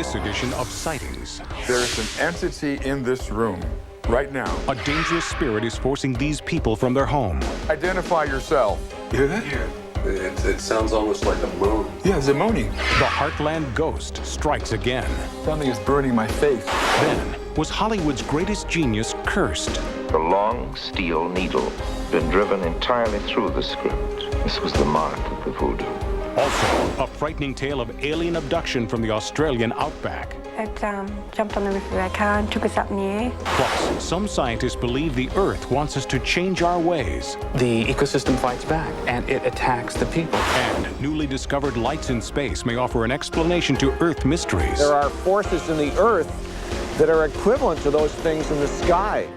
this edition of Sightings. There's an entity in this room right now. A dangerous spirit is forcing these people from their home. Identify yourself. You hear that? Yeah. It sounds almost like a moan. Yeah, it's a moaning. The Heartland ghost strikes again. Something is burning my face. Then, was Hollywood's greatest genius cursed? The long steel needle been driven entirely through the script. This was the mark of the voodoo. Also, a frightening tale of alien abduction from the Australian outback. It jumped on the roof of our car and took us up in the air. Plus, some scientists believe the Earth wants us to change our ways. The ecosystem fights back, and it attacks the people. And newly discovered lights in space may offer an explanation to Earth mysteries. There are forces in the Earth that are equivalent to those things in the sky.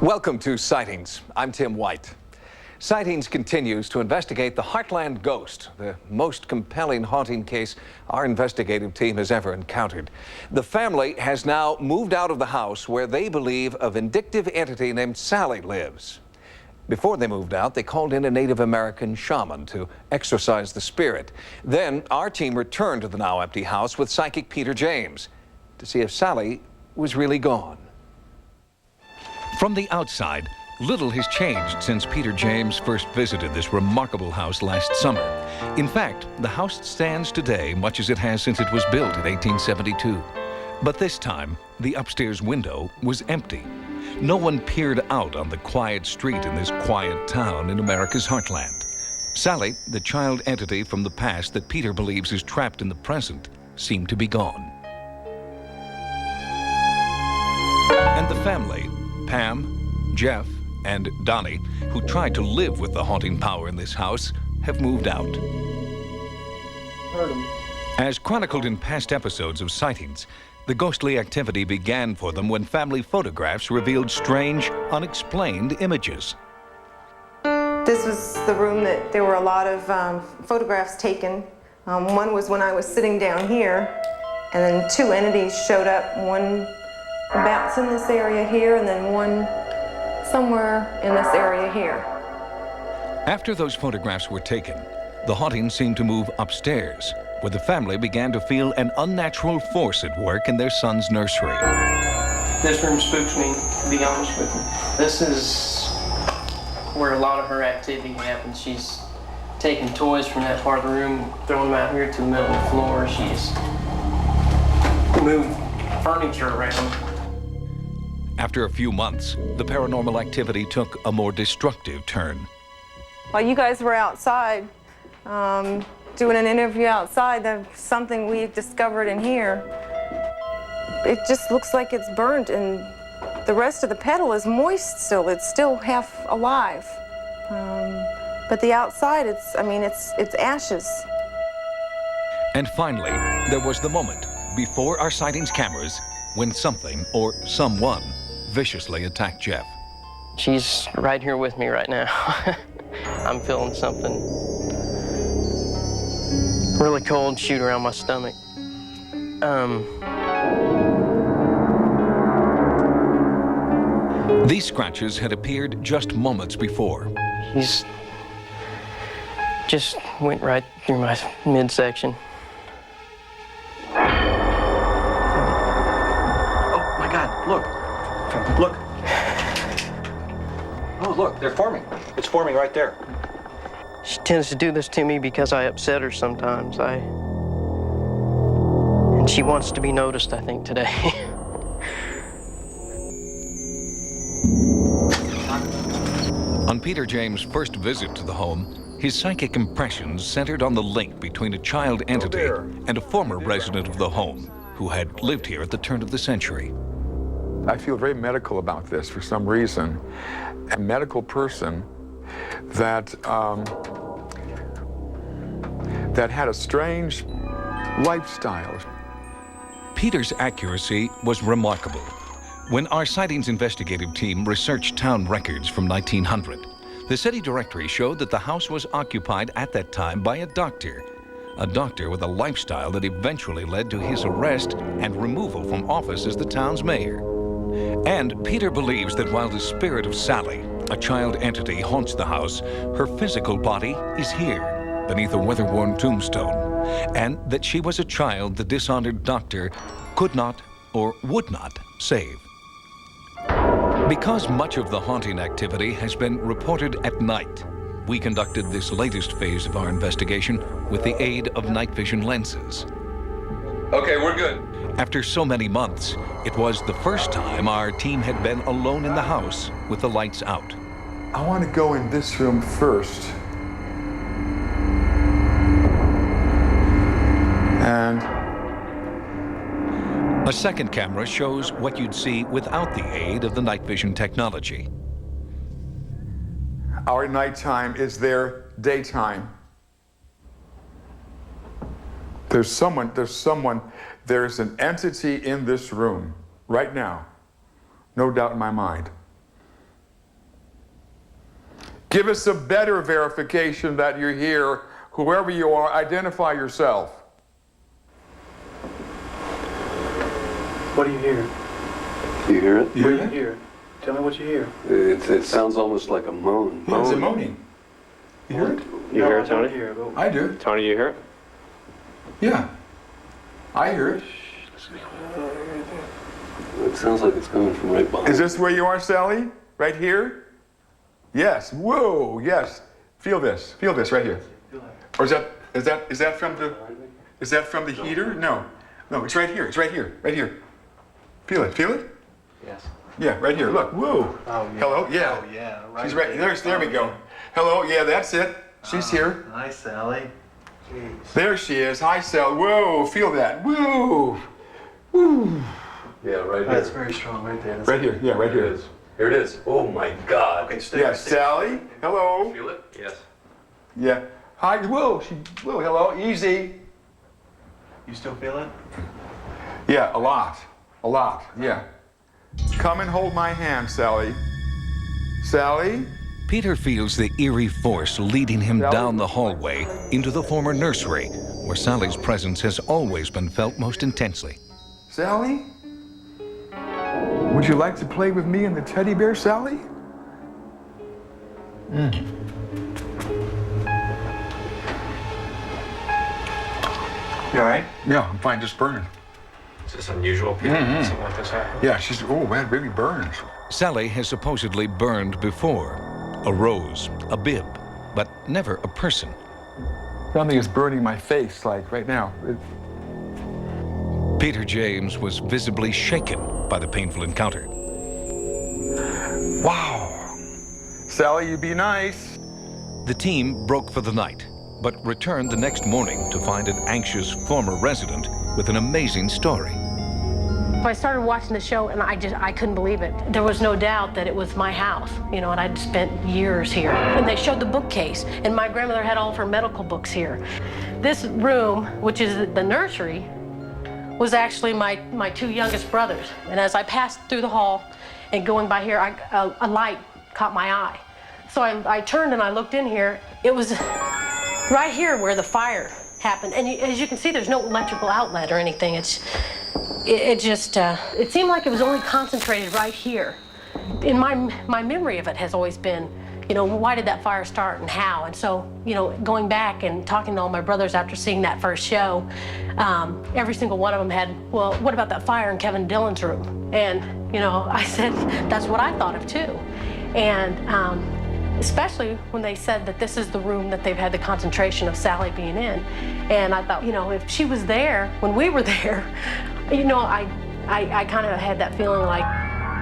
Welcome to Sightings. I'm Tim White. Sightings continues to investigate the Heartland ghost, the most compelling haunting case our investigative team has ever encountered. The family has now moved out of the house where they believe a vindictive entity named Sallie lives. Before they moved out, they called in a Native American shaman to exorcise the spirit. Then our team returned to the now empty house with psychic Peter James to see if Sallie was really gone. From the outside, little has changed since Peter James first visited this remarkable house last summer. In fact, the house stands today much as it has since it was built in 1872. But this time, the upstairs window was empty. No one peered out on the quiet street in this quiet town in America's heartland. Sallie, the child entity from the past that Peter believes is trapped in the present, seemed to be gone. And the family, Pam, Jeff, and Donnie, who tried to live with the haunting power in this house, have moved out. As chronicled in past episodes of Sightings, the ghostly activity began for them when family photographs revealed strange, unexplained images. This was the room that there were a lot of photographs taken. One was when I was sitting down here, and then two entities showed up, one about in this area here, and then one somewhere in this area here. After those photographs were taken, the haunting seemed to move upstairs, where the family began to feel an unnatural force at work in their son's nursery. This room spooks me, to be honest with you. This is where a lot of her activity happens. She's taking toys from that part of the room, throwing them out here to the middle of the floor. She's moved furniture around. After a few months, the paranormal activity took a more destructive turn. While you guys were outside, doing an interview outside, there's something we discovered in here. It just looks like it's burnt, and the rest of the petal is moist still. It's still half alive. But the outside, it's ashes. And finally, there was the moment before our Sightings cameras when something or someone viciously attacked Jeff. She's right here with me right now. I'm feeling something really cold shoot around my stomach. These scratches had appeared just moments before. He's just went right through my midsection. Oh my God, look. Look. Oh, look, they're forming. It's forming right there. She tends to do this to me because I upset her sometimes. And she wants to be noticed, I think, today. On Peter James' first visit to the home, his psychic impressions centered on the link between a child entity and a former resident of the home who had lived here at the turn of the century. I feel very medical about this for some reason. A medical person that that had a strange lifestyle. Peter's accuracy was remarkable. When our sightings investigative team researched town records from 1900, the city directory showed that the house was occupied at that time by a doctor with a lifestyle that eventually led to his arrest and removal from office as the town's mayor. And Peter believes that while the spirit of Sallie, a child entity, haunts the house, her physical body is here, beneath a weather-worn tombstone, and that she was a child the dishonored doctor could not or would not save. Because much of the haunting activity has been reported at night, we conducted this latest phase of our investigation with the aid of night vision lenses. Okay, we're good. After so many months, it was the first time our team had been alone in the house with the lights out. I want to go in this room first. And a second camera shows what you'd see without the aid of the night vision technology. our nighttime is their daytime. There's an entity in this room right now, no doubt in my mind. Give us a better verification that you're here. Whoever you are, identify yourself. What do you hear? You hear it? What do you hear? Tell me what you hear. It sounds almost like a moan. Yeah, it's a moaning. You hear it? You hear it, Tony? I do. Tony, you hear it? Yeah. I hear it. It sounds like it's coming from right behind. Is this where you are, Sallie? Right here? Yes. Whoa, yes. Feel this right here. Or is that from the heater? No. No, it's right here. It's right here. Right here. Feel it. Feel it? Yes. Yeah, right here. Look. Whoa. Oh, yeah. Hello? Yeah. Oh, yeah. Right. She's right. There we go. Hello. Yeah, that's it. She's here. Hi, Sallie. Jeez. There she is. Hi, Sal. Whoa. Feel that. Whoa. Woo. Yeah, right here. That's very strong right there. Right here. Yeah, right here. It is. Here it is. Oh my God. Okay, stay. Yes, Sallie. Hello. Feel it? Yes. Yeah. Hi. Whoa. Whoa. Hello. Easy. You still feel it? Yeah, a lot. A lot. Yeah. Come and hold my hand, Sallie. Sallie? Peter feels the eerie force leading him down the hallway into the former nursery, where Sallie's presence has always been felt most intensely. Sallie? Would you like to play with me and the teddy bear, Sallie? You all right? Yeah, I'm fine, just burning. Is this unusual, Peter? Something like this happen? Yeah, that really burns. Sallie has supposedly burned before. A rose, a bib, but never a person. Something is burning my face, like right now. Peter James was visibly shaken by the painful encounter. Wow. Sallie, you be nice. The team broke for the night, but returned the next morning to find an anxious former resident with an amazing story. I started watching the show and I couldn't believe it. There was no doubt that it was my house, you know, and I'd spent years here. And they showed the bookcase, and my grandmother had all of her medical books here. This room, which is the nursery, was actually my two youngest brothers. And as I passed through the hall and going by here, a light caught my eye. So I turned and I looked in here. It was right here where the fire happened. And as you can see, there's no electrical outlet or anything. It seemed like it was only concentrated right here. In my memory of it has always been, you know, why did that fire start and how? And so, you know, going back and talking to all my brothers after seeing that first show, every single one of them had, well, what about that fire in Kevin Dillon's room? And, you know, I said, that's what I thought of too. And especially when they said that this is the room that they've had the concentration of Sallie being in. And I thought, you know, if she was there when we were there, you know, I kind of had that feeling like,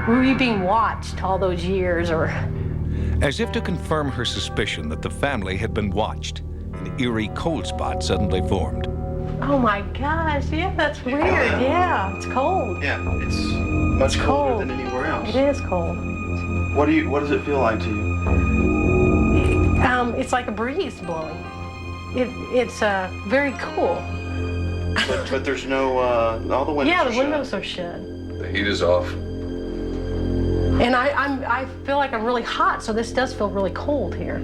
were you being watched all those years, or? As if to confirm her suspicion that the family had been watched, an eerie cold spot suddenly formed. Oh my gosh, yeah, that's weird. Yeah, it's cold. Yeah, it's much colder than anywhere else. It is cold. What does it feel like to you? It's like a breeze blowing. It's very cool. But there's no, all the windows Yeah, are the windows are shut. The heat is off. And I feel like I'm really hot, so this does feel really cold here.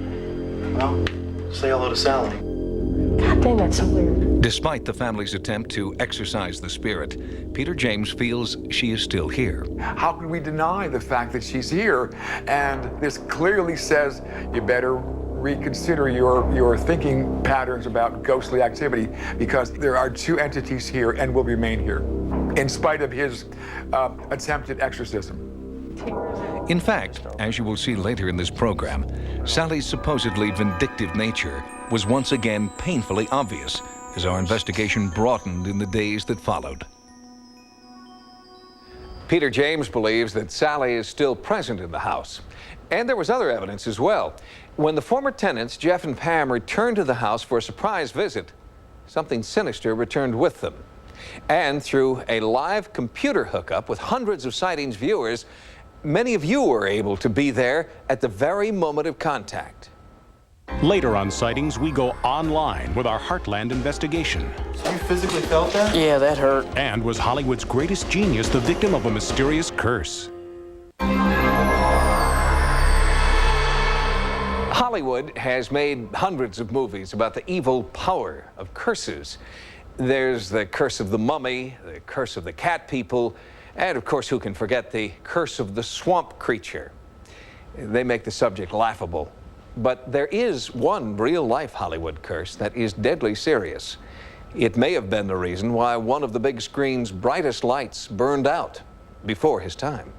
Well, say hello to Sallie. God dang, that's so weird. Despite the family's attempt to exorcise the spirit, Peter James feels she is still here. How could we deny the fact that she's here? And this clearly says you better reconsider your thinking patterns about ghostly activity, because there are two entities here and will remain here, in spite of his attempted exorcism. In fact, as you will see later in this program, Sallie's supposedly vindictive nature was once again painfully obvious as our investigation broadened in the days that followed. Peter James believes that Sallie is still present in the house. And there was other evidence as well. When the former tenants, Jeff and Pam, returned to the house for a surprise visit, something sinister returned with them. And through a live computer hookup with hundreds of Sightings viewers, many of you were able to be there at the very moment of contact. Later on Sightings, we go online with our Heartland investigation. So you physically felt that? Yeah, that hurt. And was Hollywood's greatest genius the victim of a mysterious curse? Hollywood has made hundreds of movies about the evil power of curses. There's the curse of the mummy, the curse of the cat people, and of course, who can forget the curse of the swamp creature? They make the subject laughable. But there is one real-life Hollywood curse that is deadly serious. It may have been the reason why one of the big screen's brightest lights burned out before his time.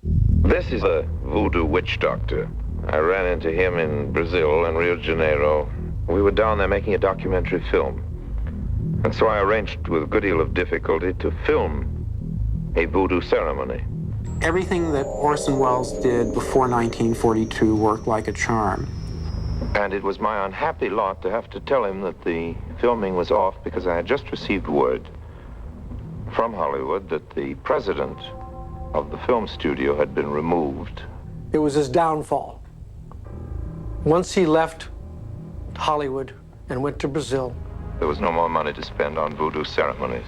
This is a voodoo witch doctor. I ran into him in Brazil and Rio de Janeiro. We were down there making a documentary film. And so I arranged with a good deal of difficulty to film a voodoo ceremony. Everything that Orson Wells did before 1942 worked like a charm. And it was my unhappy lot to have to tell him that the filming was off because I had just received word from Hollywood that the president of the film studio had been removed. It was his downfall. Once he left Hollywood and went to Brazil, there was no more money to spend on voodoo ceremonies.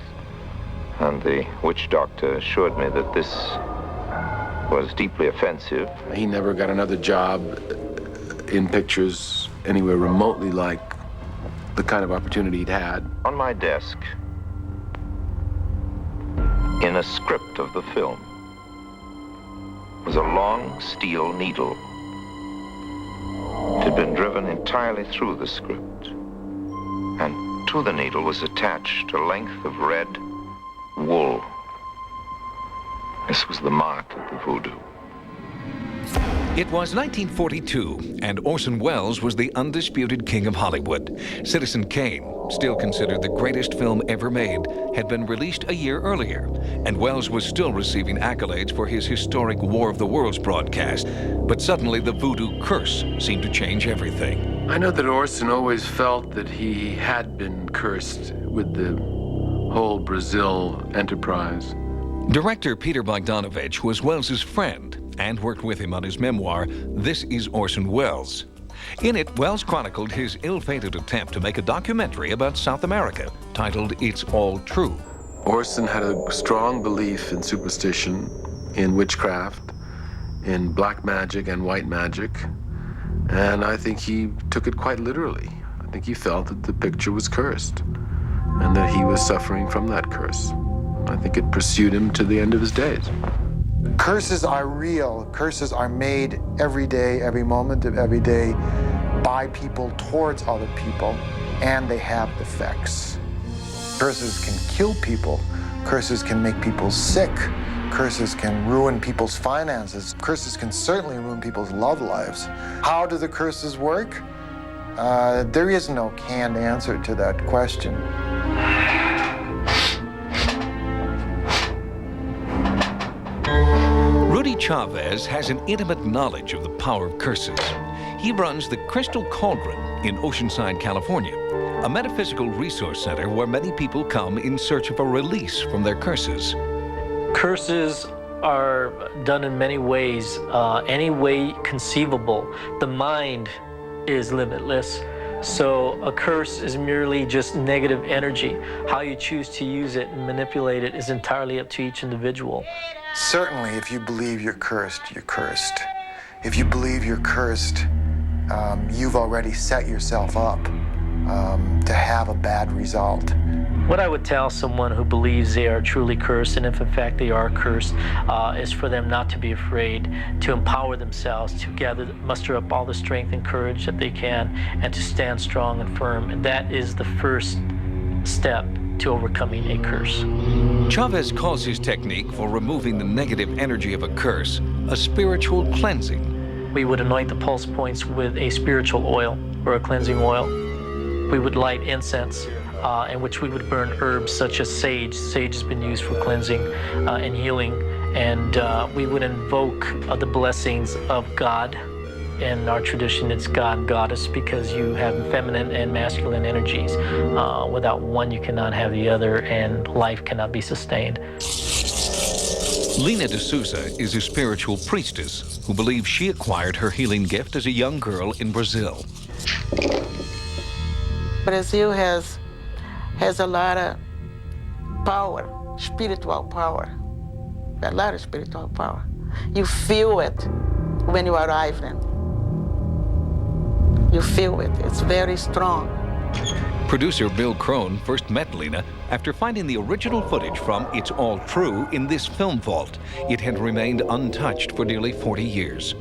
And the witch doctor assured me that this was deeply offensive. He never got another job in pictures anywhere remotely like the kind of opportunity he'd had. On my desk, in a script of the film, was a long steel needle. It had been driven entirely through the script, and to the needle was attached a length of red wool. This was the mark of the voodoo. It was 1942, and Orson Wells was the undisputed king of Hollywood. Citizen Kane, still considered the greatest film ever made, had been released a year earlier, and Wells was still receiving accolades for his historic War of the Worlds broadcast. But suddenly the voodoo curse seemed to change everything. I know that Orson always felt that he had been cursed with the whole Brazil enterprise. Director Peter Bogdanovich was Wells's friend and worked with him on his memoir, This is Orson Welles. In it, Wells chronicled his ill-fated attempt to make a documentary about South America titled It's All True. Orson had a strong belief in superstition, in witchcraft, in black magic and white magic, and I think he took it quite literally. I think he felt that the picture was cursed and that he was suffering from that curse. I think it pursued him to the end of his days. Curses are real. Curses are made every day, every moment of every day by people towards other people, and they have effects. Curses can kill people. Curses can make people sick. Curses can ruin people's finances. Curses can certainly ruin people's love lives. How do the curses work? There is no canned answer to that question. Rudy Chavez has an intimate knowledge of the power of curses. He runs the Crystal Cauldron in Oceanside, California, a metaphysical resource center where many people come in search of a release from their curses. Curses are done in many ways, any way conceivable. The mind is limitless. So a curse is merely just negative energy. How you choose to use it and manipulate it is entirely up to each individual. Certainly, if you believe you're cursed, you're cursed. If you believe you're cursed, you've already set yourself up to have a bad result. What I would tell someone who believes they are truly cursed, and if in fact they are cursed, is for them not to be afraid, to empower themselves, to muster up all the strength and courage that they can, and to stand strong and firm. And that is the first step to overcoming a curse. Chavez calls his technique for removing the negative energy of a curse a spiritual cleansing. We would anoint the pulse points with a spiritual oil or a cleansing oil. We would light incense, in which we would burn herbs such as sage. Sage has been used for cleansing and healing. And we would invoke the blessings of God. In our tradition, it's God and Goddess, because you have feminine and masculine energies. Without one, you cannot have the other, and life cannot be sustained. Lina D'Souza is a spiritual priestess who believes she acquired her healing gift as a young girl in Brazil. Brazil has a lot of power, spiritual power, a lot of spiritual power. You feel it when you arrive in. You feel it, it's very strong. Producer Bill Crone first met Lina after finding the original footage from It's All True in this film vault. It had remained untouched for nearly 40 years.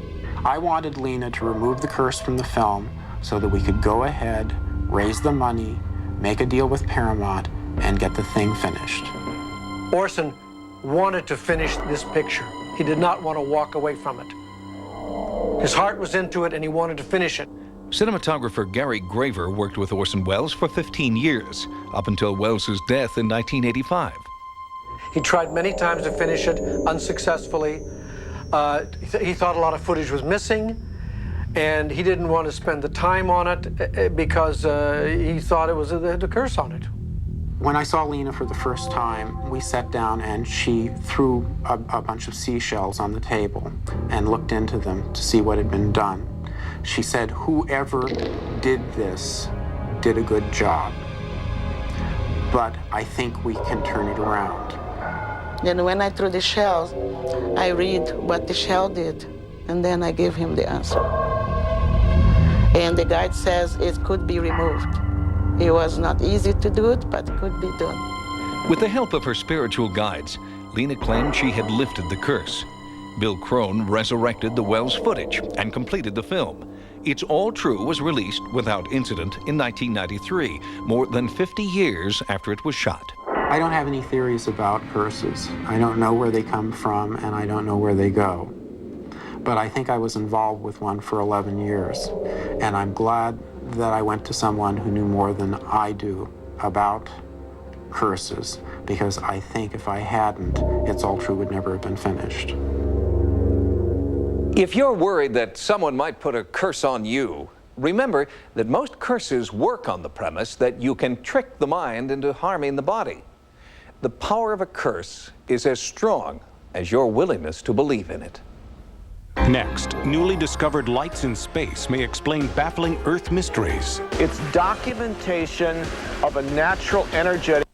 I wanted Lina to remove the curse from the film so that we could go ahead, raise the money, make a deal with Paramount, and get the thing finished. Orson wanted to finish this picture. He did not want to walk away from it. His heart was into it, and he wanted to finish it. Cinematographer Gary Graver worked with Orson Welles for 15 years, up until Welles's death in 1985. He tried many times to finish it, unsuccessfully. He thought a lot of footage was missing, and he didn't want to spend the time on it because he thought it was a curse on it. When I saw Lina for the first time, we sat down and she threw a bunch of seashells on the table and looked into them to see what had been done. She said, whoever did this did a good job, but I think we can turn it around. And when I threw the shells, I read what the shell did, and then I give him the answer. And the guide says it could be removed. It was not easy to do it, but it could be done. With the help of her spiritual guides, Lina claimed she had lifted the curse. Bill Crone resurrected the Welles footage and completed the film. It's All True was released without incident in 1993, more than 50 years after it was shot. I don't have any theories about curses. I don't know where they come from, and I don't know where they go. But I think I was involved with one for 11 years, and I'm glad that I went to someone who knew more than I do about curses, because I think if I hadn't, It's All True would never have been finished. If you're worried that someone might put a curse on you, remember that most curses work on the premise that you can trick the mind into harming the body. The power of a curse is as strong as your willingness to believe in it. Next, newly discovered lights in space may explain baffling Earth mysteries. It's documentation of a natural energetic.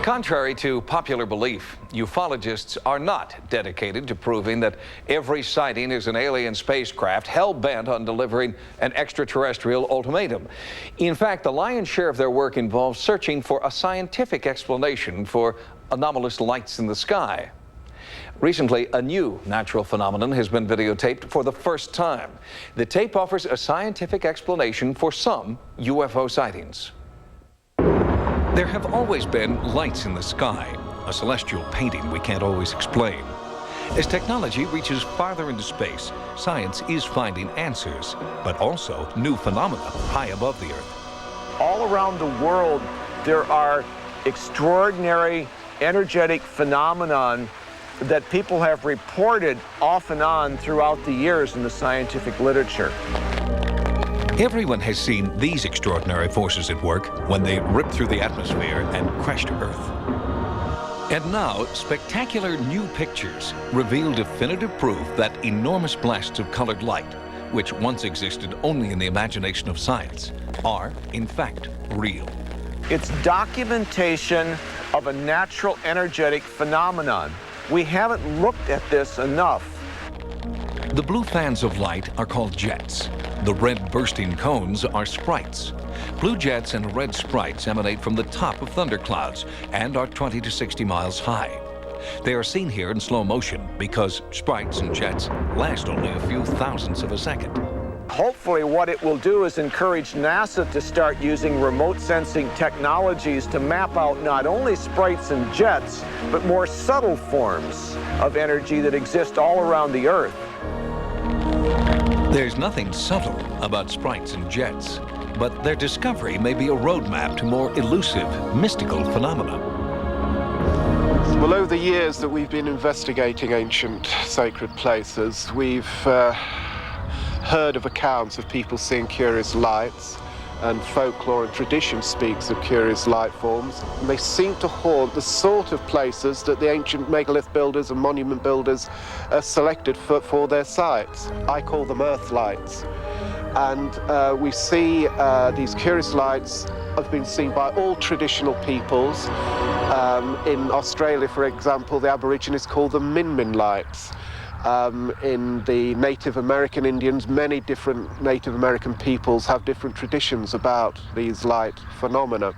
Contrary to popular belief, ufologists are not dedicated to proving that every sighting is an alien spacecraft hell-bent on delivering an extraterrestrial ultimatum. In fact, the lion's share of their work involves searching for a scientific explanation for anomalous lights in the sky. Recently, a new natural phenomenon has been videotaped for the first time. The tape offers a scientific explanation for some UFO sightings. There have always been lights in the sky, a celestial painting we can't always explain. As technology reaches farther into space, science is finding answers, but also new phenomena high above the Earth. All around the world, there are extraordinary energetic phenomenon that people have reported off and on throughout the years in the scientific literature. Everyone has seen these extraordinary forces at work when they rip through the atmosphere and crash to Earth. And now, spectacular new pictures reveal definitive proof that enormous blasts of colored light, which once existed only in the imagination of science, are, in fact, real. It's documentation of a natural energetic phenomenon. We haven't looked at this enough. The blue fans of light are called jets. The red bursting cones are sprites. Blue jets and red sprites emanate from the top of thunderclouds and are 20 to 60 miles high. They are seen here in slow motion because sprites and jets last only a few thousandths of a second. Hopefully what it will do is encourage NASA to start using remote sensing technologies to map out not only sprites and jets, but more subtle forms of energy that exist all around the Earth. There's nothing subtle about sprites and jets, but their discovery may be a roadmap to more elusive, mystical phenomena. Well, over the years that we've been investigating ancient sacred places, we've heard of accounts of people seeing curious lights, and folklore and tradition speaks of curious light forms. And they seem to haunt the sort of places that the ancient megalith builders and monument builders selected for their sites. I call them earth lights. And we see these curious lights have been seen by all traditional peoples. In Australia, for example, the Aborigines call them Min-Min lights. In the Native American Indians, many different Native American peoples have different traditions about these light phenomena.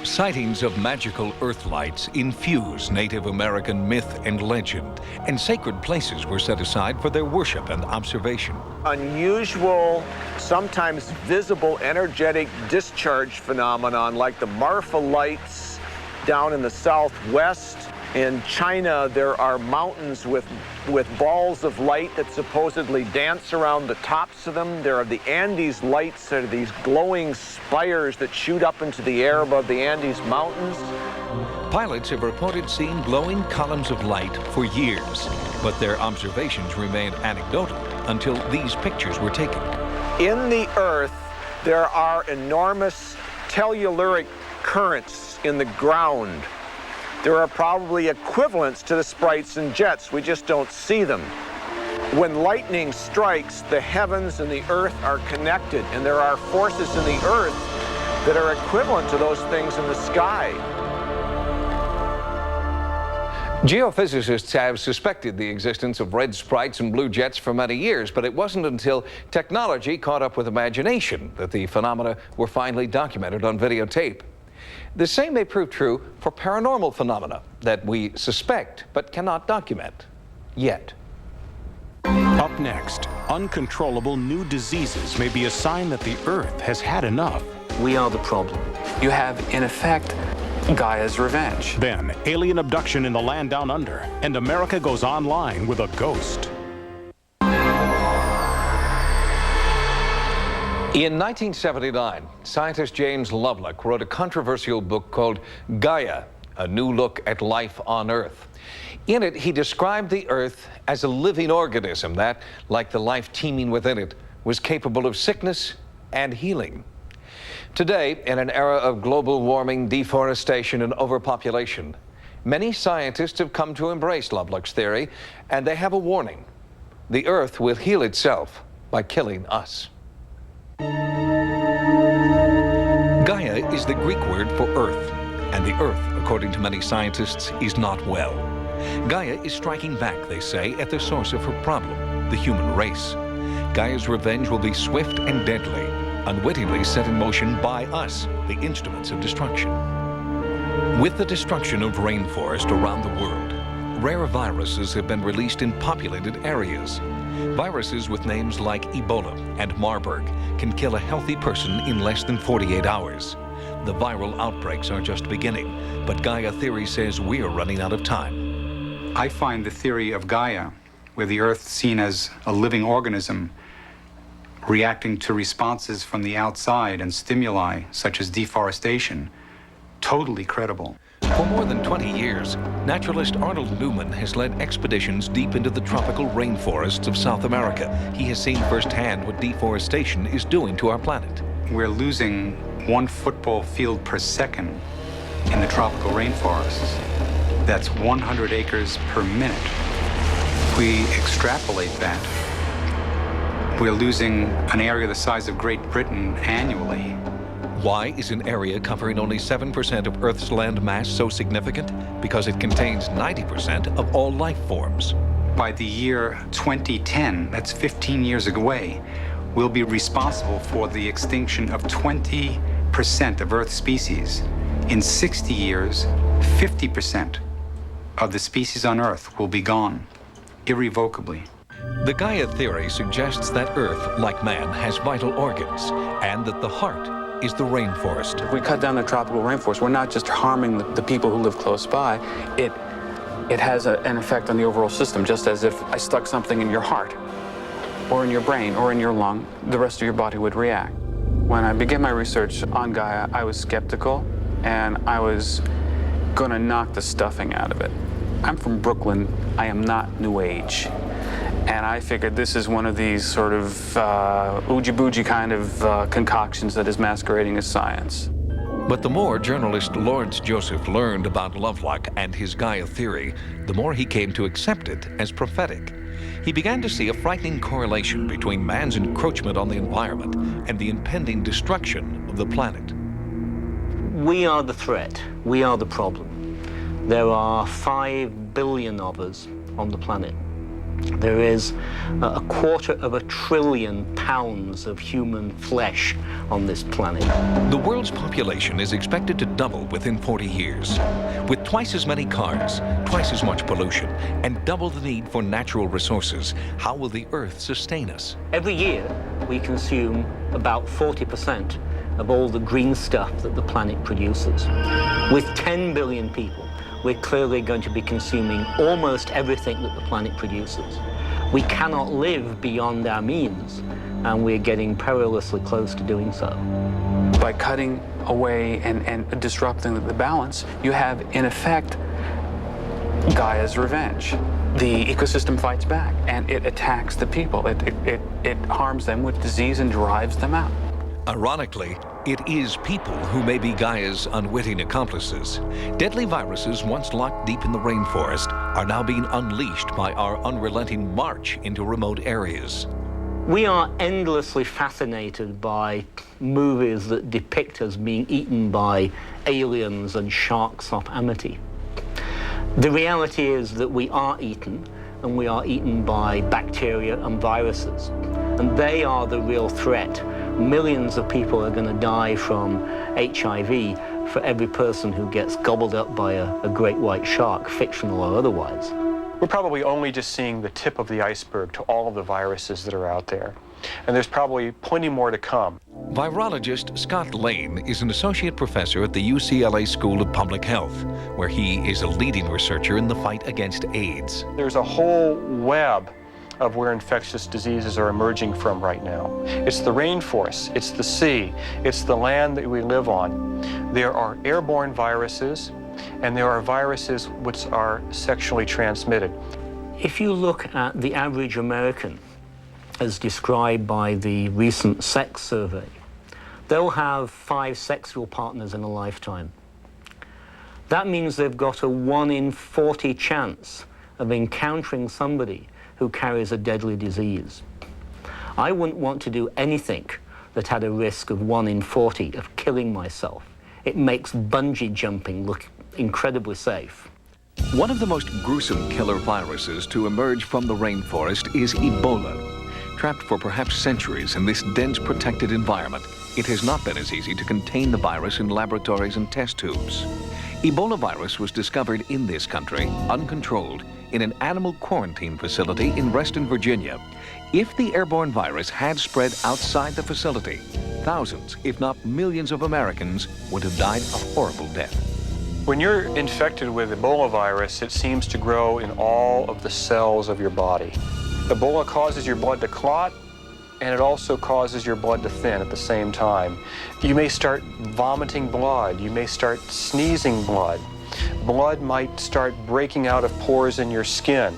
Sightings of magical earth lights infuse Native American myth and legend, and sacred places were set aside for their worship and observation. Unusual, sometimes visible energetic discharge phenomenon like the Marfa lights down in the southwest. In China, there are mountains with balls of light that supposedly dance around the tops of them. There are the Andes lights that are these glowing spires that shoot up into the air above the Andes mountains. Pilots have reported seeing glowing columns of light for years, but their observations remained anecdotal until these pictures were taken. In the Earth, there are enormous telluric currents in the ground. There are probably equivalents to the sprites and jets. We just don't see them. When lightning strikes, the heavens and the earth are connected, and there are forces in the earth that are equivalent to those things in the sky. Geophysicists have suspected the existence of red sprites and blue jets for many years, but it wasn't until technology caught up with imagination that the phenomena were finally documented on videotape. The same may prove true for paranormal phenomena that we suspect but cannot document yet. Up next, uncontrollable new diseases may be a sign that the Earth has had enough. We are the problem. You have, in effect, Gaia's revenge. Then, alien abduction in the land down under, and America goes online with a ghost. In 1979, scientist James Lovelock wrote a controversial book called Gaia, A New Look at Life on Earth. In it, he described the Earth as a living organism that, like the life teeming within it, was capable of sickness and healing. Today, in an era of global warming, deforestation, and overpopulation, many scientists have come to embrace Lovelock's theory, and they have a warning. The Earth will heal itself by killing us. Gaia is the Greek word for earth, and the Earth, according to many scientists, is not well. Gaia is striking back, they say, at the source of her problem, the human race. Gaia's revenge will be swift and deadly, unwittingly set in motion by us, the instruments of destruction. With the destruction of rainforest around the world, rare viruses have been released in populated areas. Viruses with names like Ebola and Marburg can kill a healthy person in less than 48 hours. The viral outbreaks are just beginning, but Gaia theory says we're running out of time. I find the theory of Gaia, where the Earth is seen as a living organism, reacting to responses from the outside and stimuli, such as deforestation, totally credible. For more than 20 years, naturalist Arnold Newman has led expeditions deep into the tropical rainforests of South America. He has seen firsthand what deforestation is doing to our planet. We're losing 1 football field per second in the tropical rainforests. That's 100 acres per minute. If we extrapolate that, we're losing an area the size of Great Britain annually. Why is an area covering only 7% of Earth's land mass so significant? Because it contains 90% of all life forms. By the year 2010, that's 15 years away, we'll be responsible for the extinction of 20% of Earth's species. In 60 years, 50% of the species on Earth will be gone, irrevocably. The Gaia theory suggests that Earth, like man, has vital organs, and that the heart is the rainforest. If we cut down the tropical rainforest, we're not just harming the people who live close by. It has an effect on the overall system, just as if I stuck something in your heart, or in your brain, or in your lung, the rest of your body would react. When I began my research on Gaia, I was skeptical, and I was gonna knock the stuffing out of it. I'm from Brooklyn. I am not New Age. And I figured this is one of these sort of oogie-boogie kind of concoctions that is masquerading as science. But the more journalist Lawrence Joseph learned about Lovelock and his Gaia theory, the more he came to accept it as prophetic. He began to see a frightening correlation between man's encroachment on the environment and the impending destruction of the planet. We are the threat. We are the problem. There are 5 billion of us on the planet. There is a 250 billion pounds of human flesh on this planet. The world's population is expected to double within 40 years. With twice as many cars, twice as much pollution, and double the need for natural resources, how will the Earth sustain us? Every year, we consume about 40% of all the green stuff that the planet produces. With 10 billion people, we're clearly going to be consuming almost everything that the planet produces. We cannot live beyond our means, and we're getting perilously close to doing so. By cutting away and disrupting the balance, you have, in effect, Gaia's revenge. The ecosystem fights back, and it attacks the people. It harms them with disease and drives them out. Ironically, it is people who may be Gaia's unwitting accomplices. Deadly viruses once locked deep in the rainforest are now being unleashed by our unrelenting march into remote areas. We are endlessly fascinated by movies that depict us being eaten by aliens and sharks off Amity. The reality is that we are eaten, and we are eaten by bacteria and viruses. And they are the real threat. Millions of people are going to die from HIV for every person who gets gobbled up by a great white shark, fictional or otherwise. We're probably only just seeing the tip of the iceberg to all of the viruses that are out there. And there's probably plenty more to come. Virologist Scott Lane is an associate professor at the UCLA School of Public Health, where he is a leading researcher in the fight against AIDS. There's a whole web of where infectious diseases are emerging from right now. It's the rainforest, it's the sea, it's the land that we live on. There are airborne viruses, and there are viruses which are sexually transmitted. If you look at the average American, as described by the recent sex survey, they'll have 5 sexual partners in a lifetime. That means they've got a 1 in 40 chance of encountering somebody who carries a deadly disease. I wouldn't want to do anything that had a risk of 1 in 40 of killing myself. It makes bungee jumping look incredibly safe. One of the most gruesome killer viruses to emerge from the rainforest is Ebola. Trapped for perhaps centuries in this dense protected environment, it has not been as easy to contain the virus in laboratories and test tubes. Ebola virus was discovered in this country, uncontrolled, in an animal quarantine facility in Reston, Virginia. If the airborne virus had spread outside the facility, thousands, if not millions of Americans would have died a horrible death. When you're infected with Ebola virus, it seems to grow in all of the cells of your body. Ebola causes your blood to clot, and it also causes your blood to thin at the same time. You may start vomiting blood. You may start sneezing blood. Blood might start breaking out of pores in your skin.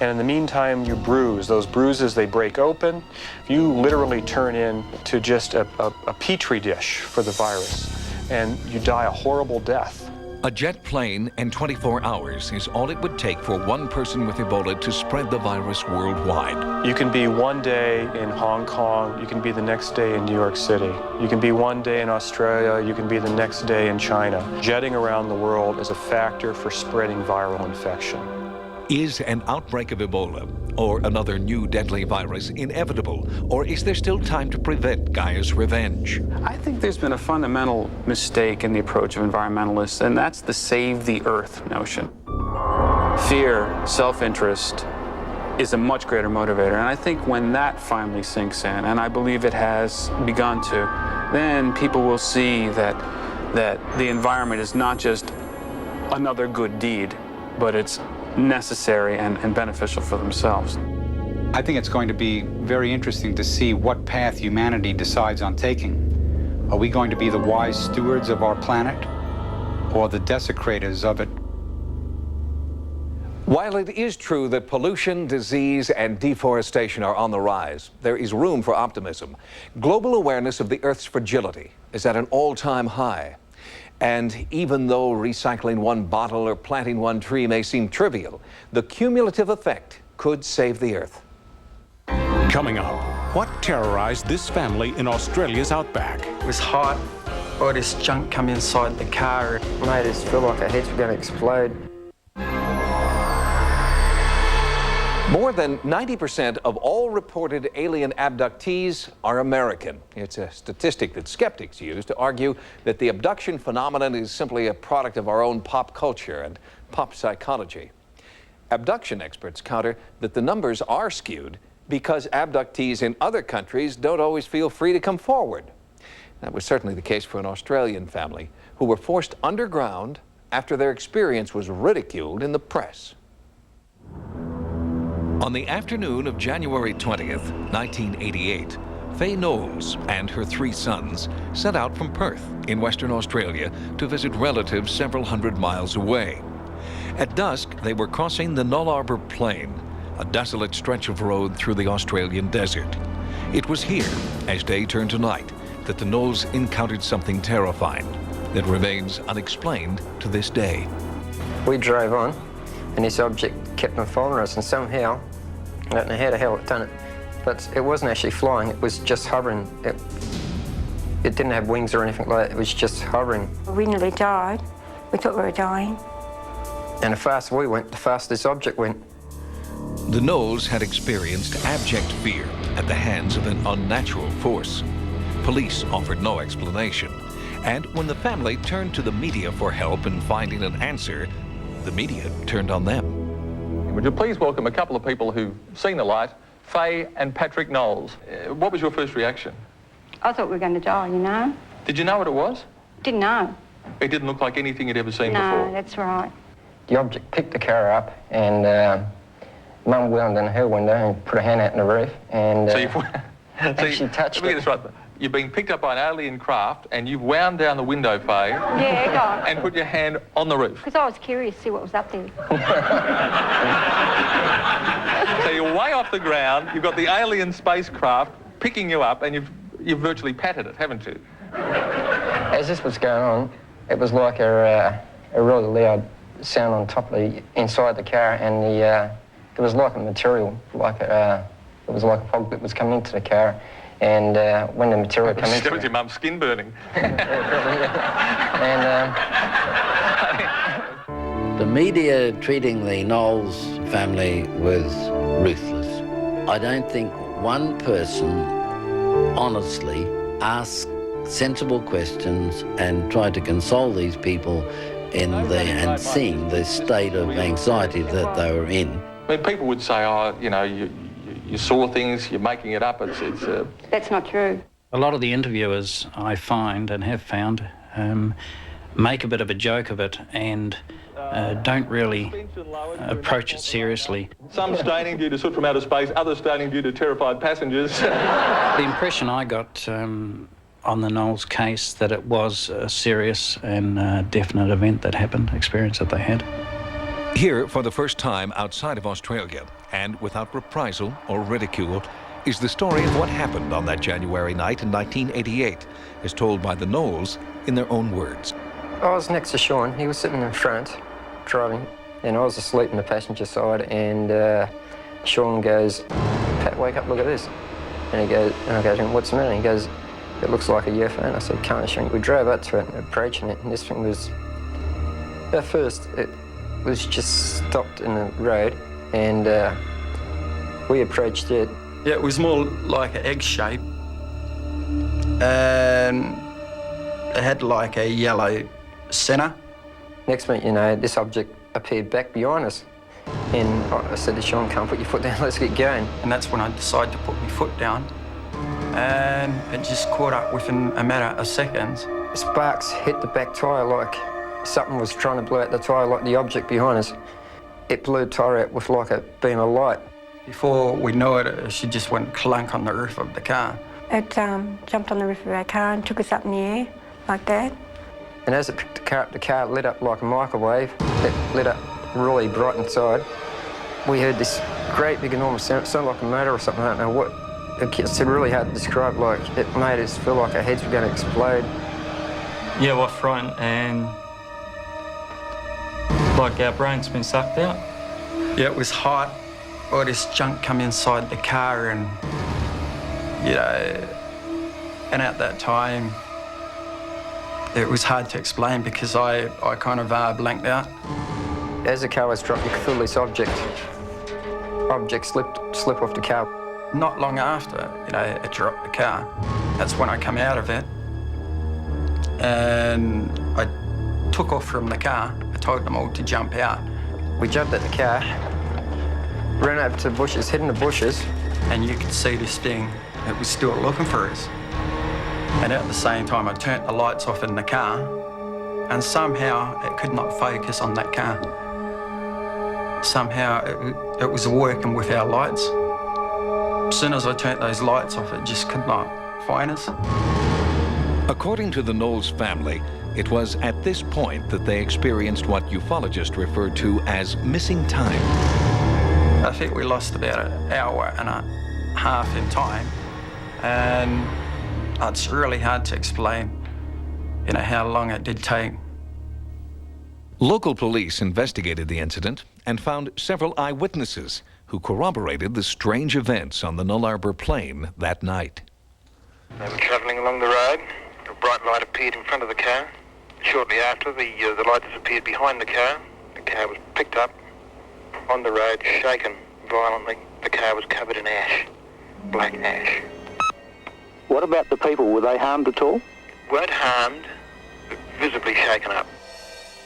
And in the meantime, you bruise. Those bruises, they break open. You literally turn into just a petri dish for the virus, and you die a horrible death. A jet plane and 24 hours is all it would take for one person with Ebola to spread the virus worldwide. You can be one day in Hong Kong, you can be the next day in New York City. You can be one day in Australia, you can be the next day in China. Jetting around the world is a factor for spreading viral infection. Is an outbreak of Ebola or another new deadly virus inevitable, or is there still time to prevent Gaia's revenge? I think there's been a fundamental mistake in the approach of environmentalists, and that's the save the earth notion. Fear, self-interest is a much greater motivator, and I think when that finally sinks in, and I believe it has begun to, then people will see that the environment is not just another good deed, but it's necessary and beneficial for themselves. I think it's going to be very interesting to see what path humanity decides on taking. Are we going to be the wise stewards of our planet or the desecrators of it? While it is true that pollution, disease, and deforestation are on the rise, there is room for optimism. Global awareness of the Earth's fragility is at an all-time high. And even though recycling one bottle or planting one tree may seem trivial, the cumulative effect could save the Earth. Coming up, what terrorized this family in Australia's outback? It was hot. All this junk come inside the car. It made us feel like our heads were going to explode. More than 90% of all reported alien abductees are American. It's a statistic that skeptics use to argue that the abduction phenomenon is simply a product of our own pop culture and pop psychology. Abduction experts counter that the numbers are skewed because abductees in other countries don't always feel free to come forward. That was certainly the case for an Australian family who were forced underground after their experience was ridiculed in the press. On the afternoon of January 20th, 1988, Faye Knowles and her 3 sons set out from Perth in Western Australia to visit relatives several hundred miles away. At dusk, they were crossing the Nullarbor Plain, a desolate stretch of road through the Australian desert. It was here, as day turned to night, that the Knowles encountered something terrifying that remains unexplained to this day. We drove on, and this object kept on following us, and somehow, I don't know how the hell it done it, but it wasn't actually flying, it was just hovering. It didn't have wings or anything like that, it was just hovering. We nearly died. We thought we were dying. And the faster we went, the faster this object went. The Knowles had experienced abject fear at the hands of an unnatural force. Police offered no explanation, and when the family turned to the media for help in finding an answer, the media turned on them. Would you please welcome a couple of people who've seen the light, Faye and Patrick Knowles. What was your first reaction? I thought we were going to die, you know. Did you know what it was? Didn't know. It didn't look like anything you'd ever seen before? No, that's right. The object picked the car up, and Mum wound in her window and put her hand out in the roof, and she touched it. Let me get this right. You've been picked up by an alien craft, and you've wound down the window, Faye. Yeah, go on. And put your hand on the roof. Because I was curious to see what was up there. So you're way off the ground, you've got the alien spacecraft picking you up, and you've virtually patted it, haven't you? As this was going on, it was like a really loud sound on top of the inside the car, and it was like a material, it was like a fog that was coming into the car, and when the material came into That was your mum's skin burning. The media treating the Knowles family was ruthless. I don't think one person honestly asked sensible questions and tried to console these people and seeing the state of anxiety that they were in. I mean, people would say, oh, you know, you saw things, you're making it up, That's not true. A lot of the interviewers, I find and have found, make a bit of a joke of it and don't really approach it seriously. Some staining due to soot from outer space, others staining due to terrified passengers. The impression I got on the Knowles case that it was a serious and definite event that happened, experience that they had. Here, for the first time outside of Australia, and without reprisal or ridicule, is the story of what happened on that January night in 1988, as told by the Knowles in their own words. I was next to Sean. He was sitting in front, driving, and I was asleep in the passenger side, and Sean goes, "Pat, wake up, look at this." And he goes, and I go to him, "What's the matter?" He goes, "It looks like a UFO." And I said, "Can't shrink." We drove up to it, approaching it, and this thing was, at first, it was just stopped in the road, and we approached it. Yeah, it was more like an egg shape, and it had like a yellow centre. Next minute, you know, this object appeared back behind us. And I said to Sean, "Come, put your foot down, let's get going." And that's when I decided to put my foot down. And it just caught up within a matter of seconds. Sparks hit the back tyre like something was trying to blow out the tyre, like the object behind us. It blew the tyre out with like a beam of light. Before we knew it, she just went clunk on the roof of the car. It jumped on the roof of our car and took us up in the air, like that. And as it picked the car up, the car lit up like a microwave. It lit up really bright inside. We heard this great big enormous sound. It sounded like a motor or something. I don't know what. It's really hard to describe. Like, it made us feel like our heads were going to explode. Yeah, we're frightened, and like our brain's been sucked out. Yeah, it was hot. All this junk come inside the car, and you know, and at that time, it was hard to explain because I kind of blanked out. As the car was dropped, you could feel this object slip off the car. Not long after, you know, it dropped the car. That's when I come out of it, and I took off from the car. I told them all to jump out. We jumped at the car, ran over to the bushes, hid in the bushes, and you could see this thing. It was still looking for us. And at the same time, I turned the lights off in the car, and somehow it could not focus on that car. Somehow it was working with our lights. As soon as I turned those lights off, it just could not find us. According to the Knowles family, it was at this point that they experienced what ufologists referred to as missing time. I think we lost about an hour and a half in time, and it's really hard to explain, you know, how long it did take. Local police investigated the incident and found several eyewitnesses who corroborated the strange events on the Null Arbor Plain that night. They were travelling along the road. A bright light appeared in front of the car. Shortly after, the light disappeared behind the car. The car was picked up on the road, shaken violently. The car was covered in ash, black ash. What about the people? Were they harmed at all? Weren't harmed, but visibly shaken up.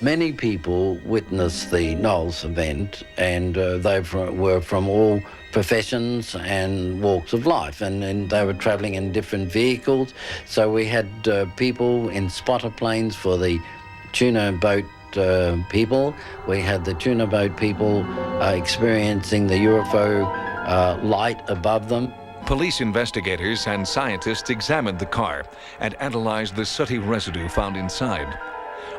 Many people witnessed the Knowles event, and they were from all professions and walks of life, and they were travelling in different vehicles. So we had people in spotter planes for the tuna boat people. We had the tuna boat people experiencing the UFO light above them. Police investigators and scientists examined the car and analyzed the sooty residue found inside.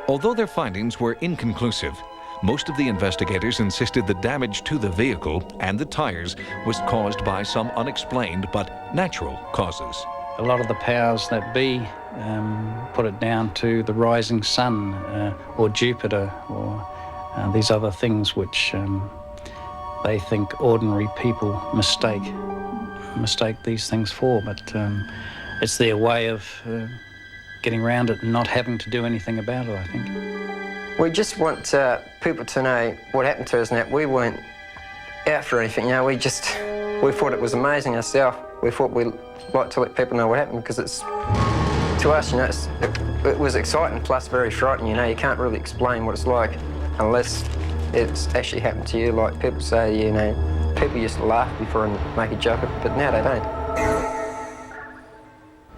Although their findings were inconclusive, most of the investigators insisted the damage to the vehicle and the tires was caused by some unexplained but natural causes. A lot of the powers that be put it down to the rising sun or Jupiter or these other things which they think ordinary people mistake these things for, but it's their way of getting around it and not having to do anything about it, I think. We just want people to know what happened to us and that we weren't out for anything, you know, we thought it was amazing ourselves. We thought we'd like to let people know what happened because it's, to us, you know, it was exciting plus very frightening, you know, you can't really explain what it's like unless it's actually happened to you. Like people say, you know, people used to laugh before and make a joke of it, but now they don't.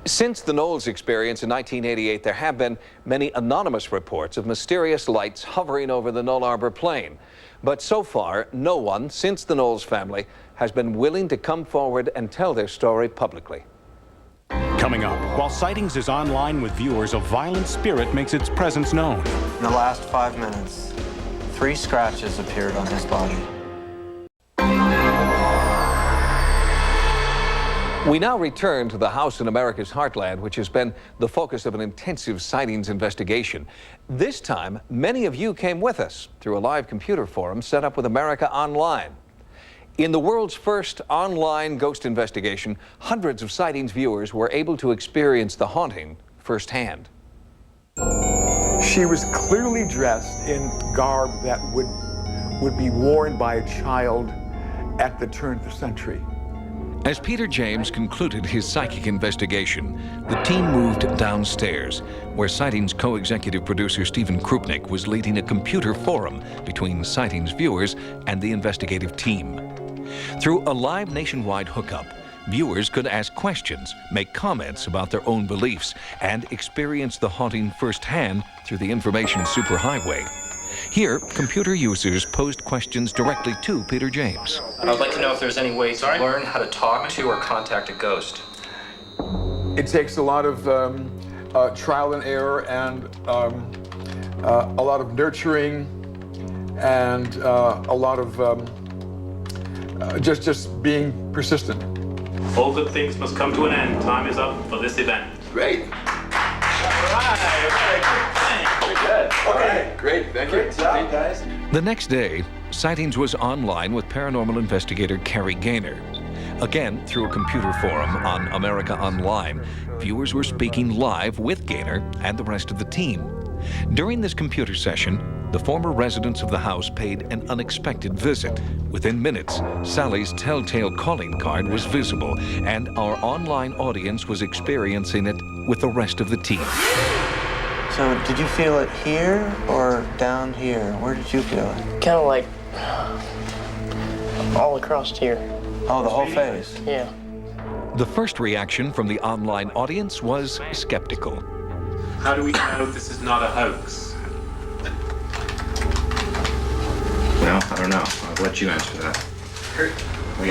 Since the Knowles experience in 1988, there have been many anonymous reports of mysterious lights hovering over the Null Arbor Plain. But so far, no one since the Knowles family has been willing to come forward and tell their story publicly. Coming up, while Sightings is online with viewers, a violent spirit makes its presence known. In the last 5 minutes, 3 scratches appeared on his body. We now return to the house in America's Heartland, which has been the focus of an intensive sightings investigation. This time, many of you came with us through a live computer forum set up with America Online. In the world's first online ghost investigation, hundreds of sightings viewers were able to experience the haunting firsthand. She was clearly dressed in garb that would be worn by a child at the turn of the century. As Peter James concluded his psychic investigation, the team moved downstairs, where Sightings co-executive producer Stephen Krupnik was leading a computer forum between Sightings viewers and the investigative team. Through a live nationwide hookup, viewers could ask questions, make comments about their own beliefs, and experience the haunting firsthand through the information superhighway. Here, computer users posed questions directly to Peter James. I'd like to know if there's any way to learn how to talk to or contact a ghost. It takes a lot of trial and error and a lot of nurturing and a lot of just being persistent. All good things must come to an end. Time is up for this event. Great. Okay, great. Thank you. Great job, guys. The next day, Sightings was online with paranormal investigator Carrie Gaynor. Again, through a computer forum on America Online, viewers were speaking live with Gaynor and the rest of the team. During this computer session, the former residents of the house paid an unexpected visit. Within minutes, Sallie's telltale calling card was visible, and our online audience was experiencing it with the rest of the team. So, did you feel it here or down here? Where did you feel it? Kind of like all across here. Oh, the whole face? Yeah. The first reaction from the online audience was skeptical. How do we know this is not a hoax? Well, I don't know. I'll let you answer that. We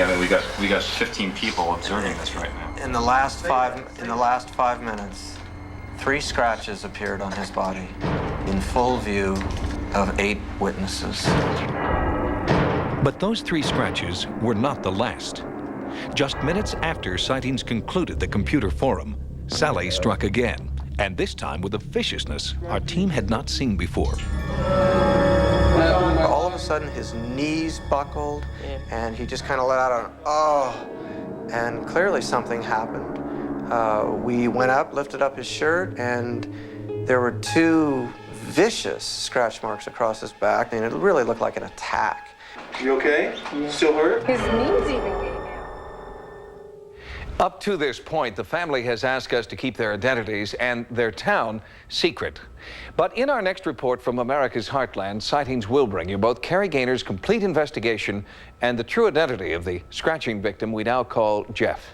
got 15 people observing this right now. In the last 5 minutes, 3 scratches appeared on his body in full view of 8 witnesses. But those 3 scratches were not the last. Just minutes after Sightings concluded the computer forum, Sallie struck again, and this time with a viciousness our team had not seen before. All of a sudden, his knees buckled, and he just kind of let out an oh, and clearly something happened. We went up, lifted up his shirt, and there were 2 vicious scratch marks across his back, and it really looked like an attack. You okay? Still hurt? His knees even gave out. Up to this point, the family has asked us to keep their identities and their town secret. But in our next report from America's Heartland, Sightings will bring you both Carrie Gaynor's complete investigation and the true identity of the scratching victim we now call Jeff.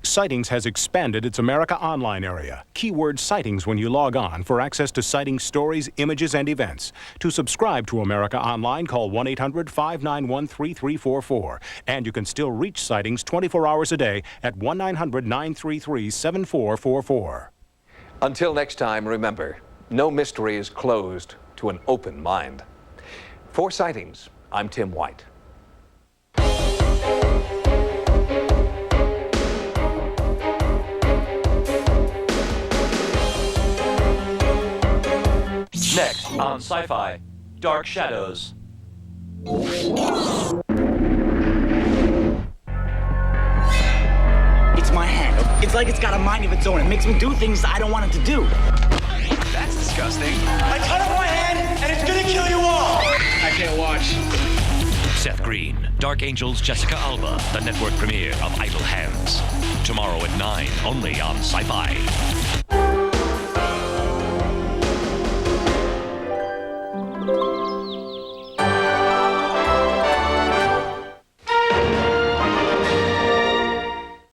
Sightings has expanded its America Online area. Keyword Sightings when you log on for access to Sightings stories, images, and events. To subscribe to America Online, call 1-800-591-3344. And you can still reach Sightings 24 hours a day at 1-900-933-7444. Until next time, remember, no mystery is closed to an open mind. For Sightings, I'm Tim White. Next on Sci-Fi, Dark Shadows. It's my hand. It's like it's got a mind of its own. It makes me do things I don't want it to do. That's disgusting. I cut off my hand, and it's gonna kill you all. I can't watch. Seth Green, Dark Angels, Jessica Alba, the network premiere of Idle Hands. Tomorrow at 9, only on Sci-Fi.